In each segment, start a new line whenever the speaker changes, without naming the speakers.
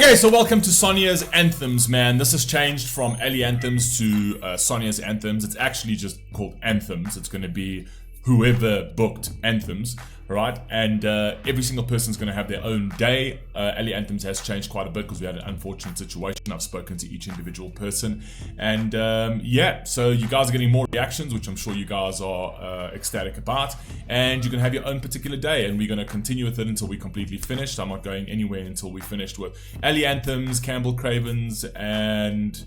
Okay, so welcome to Sonia's Anthems, man. This has changed from Ellie Anthems to Sonia's Anthems. It's actually just called Anthems. It's going to be whoever booked Anthems, right? And every single person's going to have their own day. Ellie Anthems has changed quite a bit because we had an unfortunate situation. I've spoken to each individual person. And yeah, so you guys are getting more reactions, which I'm sure you guys are ecstatic about. And you can have your own particular day. And we're going to continue with it until we completely finished. I'm not going anywhere until we finished with Ellie Anthems, Campbell Cravens, and...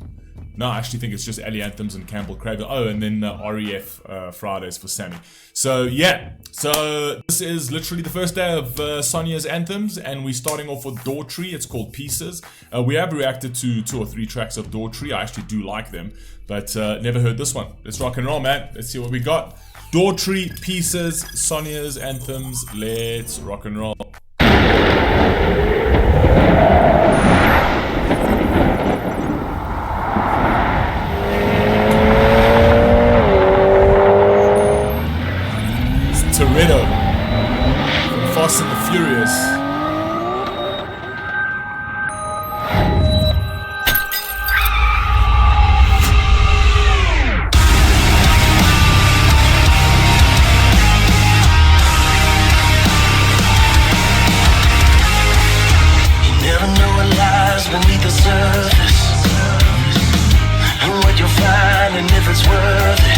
No, I actually think it's just Ellie Anthems and Campbell Craven. Oh, and then REF Fridays for Sammy. So, yeah. So, this is literally the first day of Sonia's Anthems. And we're starting off with Daughtry. It's called Pieces. We have reacted to 2 or 3 tracks of Daughtry. I actually do like them. But never heard this one. Let's rock and roll, man. Let's see what we got. Daughtry, Pieces, Sonia's Anthems. Let's rock and roll. Toretto from Fast and the Furious.
You never know what lies beneath the surface, and what you'll find, and if it's worth it.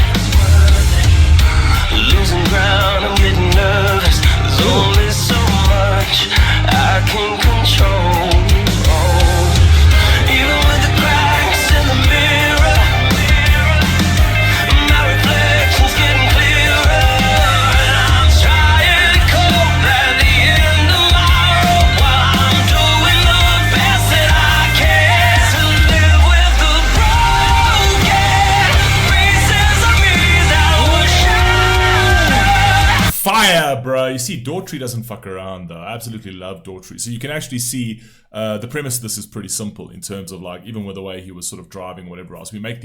Losing ground, I'm getting nervous. There's only so much I can control. Even with the cracks in the mirror, my reflection's getting clearer. And I'm trying to cope at the end of my rope while I'm doing the best that I can to live with the broken pieces of me that were shattered.
Fire, bro. You see, Daughtry doesn't fuck around, though. I absolutely love Daughtry. So you can actually see the premise of this is pretty simple in terms of, like, even with the way he was sort of driving, whatever else. We make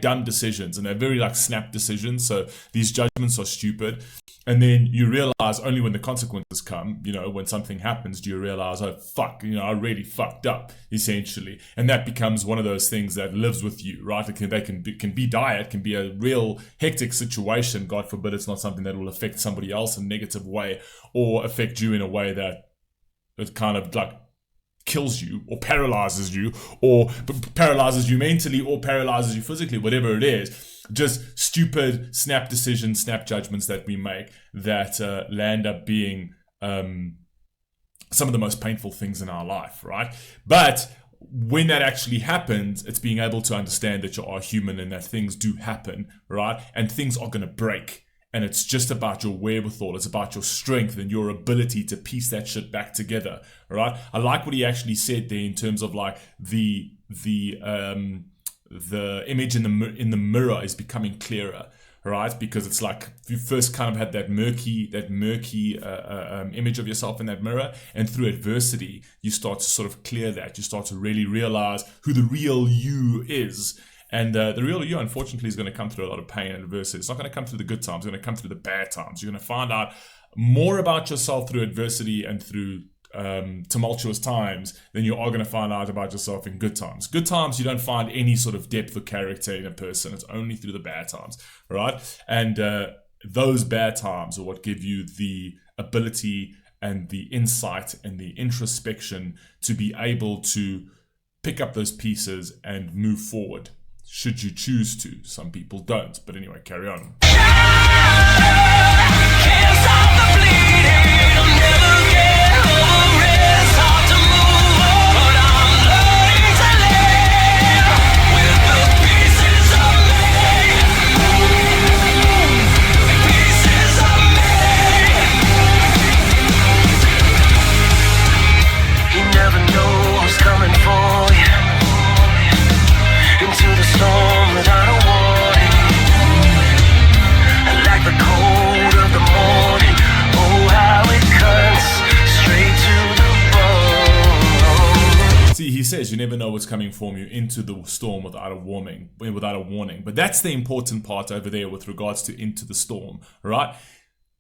dumb decisions, and they're very, like, snap decisions. So these judgments are stupid. And then you realize only when the consequences come, you know, when something happens, do you realize, oh, fuck, you know, I really fucked up, essentially. And that becomes one of those things that lives with you, right? They can be dire. It can be a real hectic situation. God forbid it's not something that will affect somebody else in a negative way or affect you in a way that it kind of, like, kills you or paralyzes you mentally or paralyzes you physically, whatever it is. Just stupid snap decisions, snap judgments that we make that land up being some of the most painful things in our life, right? But when that actually happens, it's being able to understand that you are human and that things do happen, right? And things are going to break. And it's just about your wherewithal. It's about your strength and your ability to piece that shit back together, right? I like what he actually said there in terms of, like, the image in the mirror is becoming clearer, right? Because it's like you first kind of had that murky image of yourself in that mirror, and through adversity you start to sort of clear that. You start to really realize who the real you is. And the real you, unfortunately, is going to come through a lot of pain and adversity. It's not going to come through the good times. It's going to come through the bad times. You're going to find out more about yourself through adversity and through tumultuous times than you are going to find out about yourself in good times. Good times, you don't find any sort of depth or character in a person. It's only through the bad times, right? And those bad times are what give you the ability and the insight and the introspection to be able to pick up those pieces and move forward. Should you choose to. Some people don't. But anyway, carry on.
Can't stop the bleeding, I'll never get over it. It's hard to move on, but I'm learning to live with the pieces of me. Pieces of me. You never know who's coming for you into the storm without a warning. Like the cold of the morning, oh how it cuts straight to the bone.
See, he says you never know what's coming for you into the storm without a warning. But that's the important part over there with regards to into the storm, right?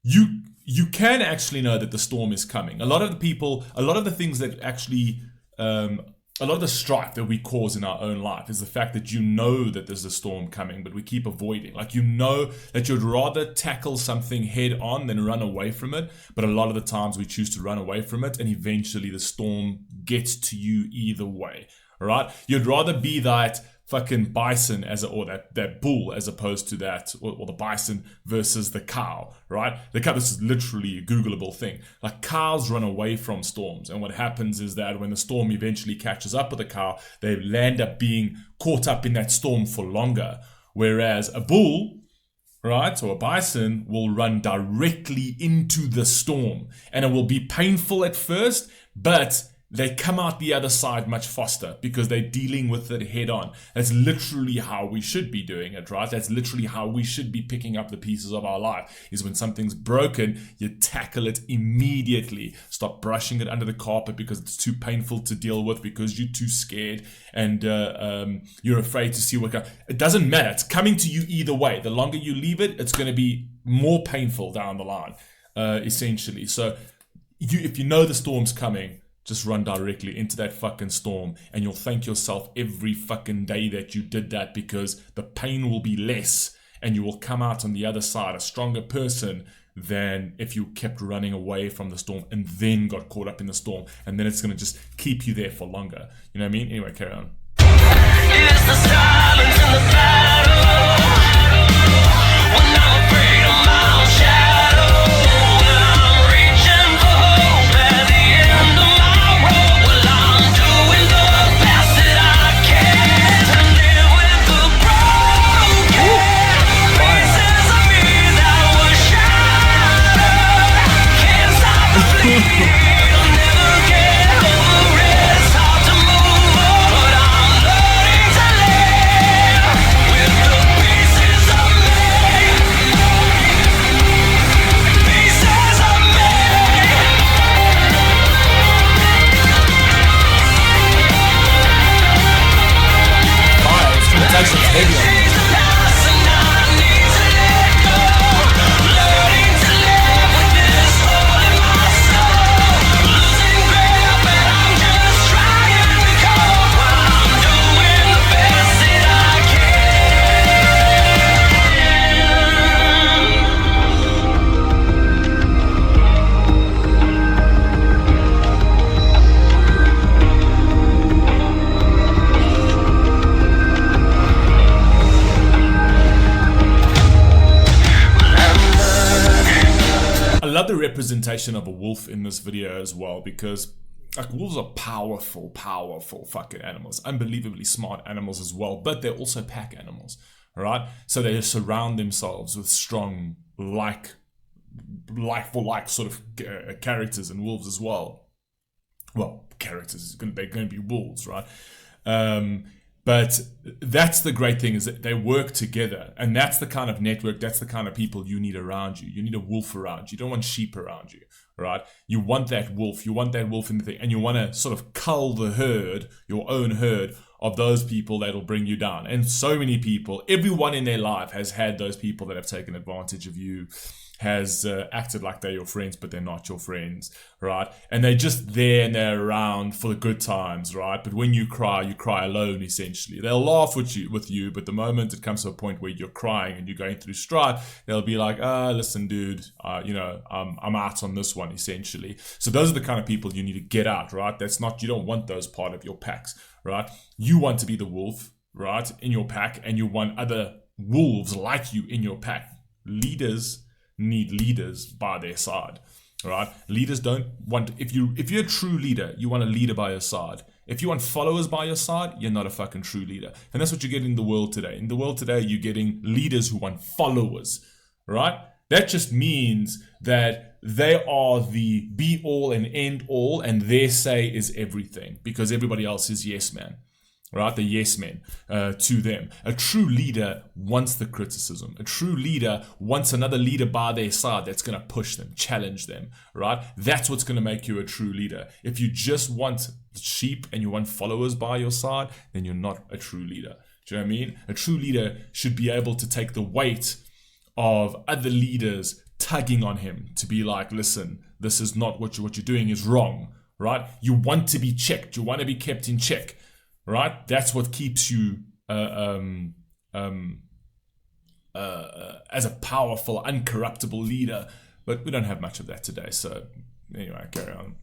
You can actually know that the storm is coming. A lot of the things that actually a lot of the strife that we cause in our own life is the fact that you know that there's a storm coming, but we keep avoiding. Like, you know that you'd rather tackle something head on than run away from it, but a lot of the times we choose to run away from it, and eventually the storm gets to you either way, right? You'd rather be that fucking bison or that bull as opposed to that, or the bison versus the cow, right? The cow, this is literally a Googleable thing. Like, cows run away from storms, and what happens is that when the storm eventually catches up with the cow, they land up being caught up in that storm for longer. Whereas a bull, right, or a bison will run directly into the storm, and it will be painful at first, but they come out the other side much faster because they're dealing with it head on. That's literally how we should be doing it, right? That's literally how we should be picking up the pieces of our life, is when something's broken, you tackle it immediately. Stop brushing it under the carpet because it's too painful to deal with, because you're too scared and you're afraid to see what comes. It doesn't matter. It's coming to you either way. The longer you leave it, it's going to be more painful down the line, essentially. So if you know the storm's coming, just run directly into that fucking storm, and you'll thank yourself every fucking day that you did that, because the pain will be less and you will come out on the other side a stronger person than if you kept running away from the storm and then got caught up in the storm, and then it's going to just keep you there for longer. You know what I mean? Anyway, carry on.
It's the silence in the battle. When I'm afraid of my own shadow. When I'm reaching for hope at the end of my road. Well, I'm doing the best that I can to live with the broken pieces of me that were shattered. Can't stop the bleeding. I'll never get over it. It's hard to move on, but I'm learning to live with the pieces of me. Pieces of me.
Fire, it's gonna take some heavy on you.
It's the past and I need to let go. Learning to live with this hole in my soul. Losing grip and I'm just trying to cope. While I'm doing the best that I
I love the representation of a wolf in this video as well, because like, wolves are powerful fucking animals, unbelievably smart animals as well, but they're also pack animals, right? So they surround themselves with strong, like for like sort of characters and wolves as well. Well, characters, they're going to be wolves, right? But that's the great thing, is that they work together, and that's the kind of network, that's the kind of people you need around you. You need a wolf around you. You don't want sheep around you, right? You want that wolf. You want that wolf in the thing, and you want to sort of cull the herd, your own herd, of those people that'll bring you down. And so many people, everyone in their life has had those people that have taken advantage of you, has acted like they're your friends, but they're not your friends, right? And they're just there and they're around for the good times, right? But when you cry alone, essentially. They'll laugh with you, but the moment it comes to a point where you're crying and you're going through strife, they'll be like, listen, dude, I'm out on this one, essentially. So those are the kind of people you need to get out, right? You don't want those part of your packs, right? You want to be the wolf, right, in your pack, and you want other wolves like you in your pack. Leaders need leaders by their side, right? Leaders don't want, if you're a true leader, you want a leader by your side. If you want followers by your side, you're not a fucking true leader. And that's what you get in the world today. In the world today, you're getting leaders who want followers, right? That just means that they are the be all and end all, and their say is everything, because everybody else is yes man. Right, the yes men to them. A true leader wants the criticism. A true leader wants another leader by their side that's going to push them, challenge them, right? That's what's going to make you a true leader. If you just want sheep and you want followers by your side, then you're not a true leader. Do you know what I mean? A true leader should be able to take the weight of other leaders tugging on him to be like, listen, this is not what you're doing is wrong. right? You want to be checked. You want to be kept in check, right? That's what keeps you as a powerful, uncorruptible leader. But we don't have much of that today. So anyway, carry on.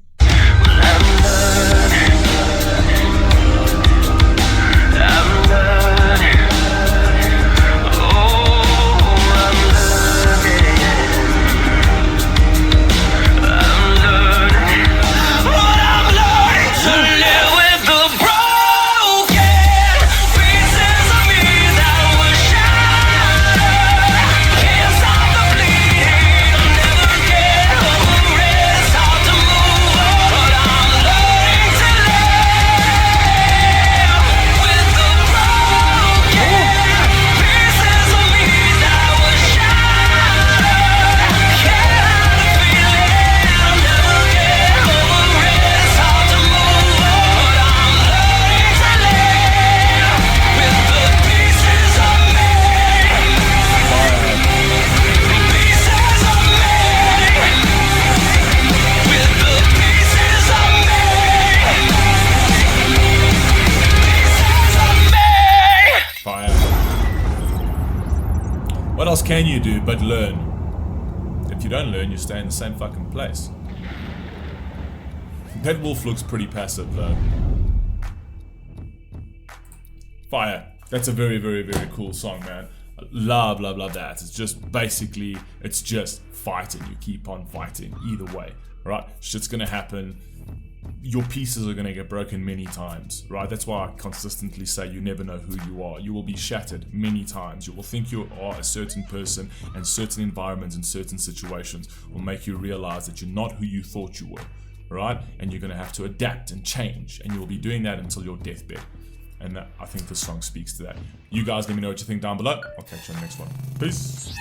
What else can you do but learn? If you don't learn, you stay in the same fucking place. That wolf looks pretty passive though. Fire. That's a very, very, very cool song, man. Love that. It's just basically, it's just fighting. You keep on fighting either way, right? Shit's gonna happen. Your pieces are going to get broken many times, right? That's why I consistently say you never know who you are. You will be shattered many times. You will think you are a certain person, and certain environments and certain situations will make you realize that you're not who you thought you were, right? And you're going to have to adapt and change, and you will be doing that until your deathbed. And I think this song speaks to that. You guys let me know what you think down below. I'll catch you on the next one. Peace.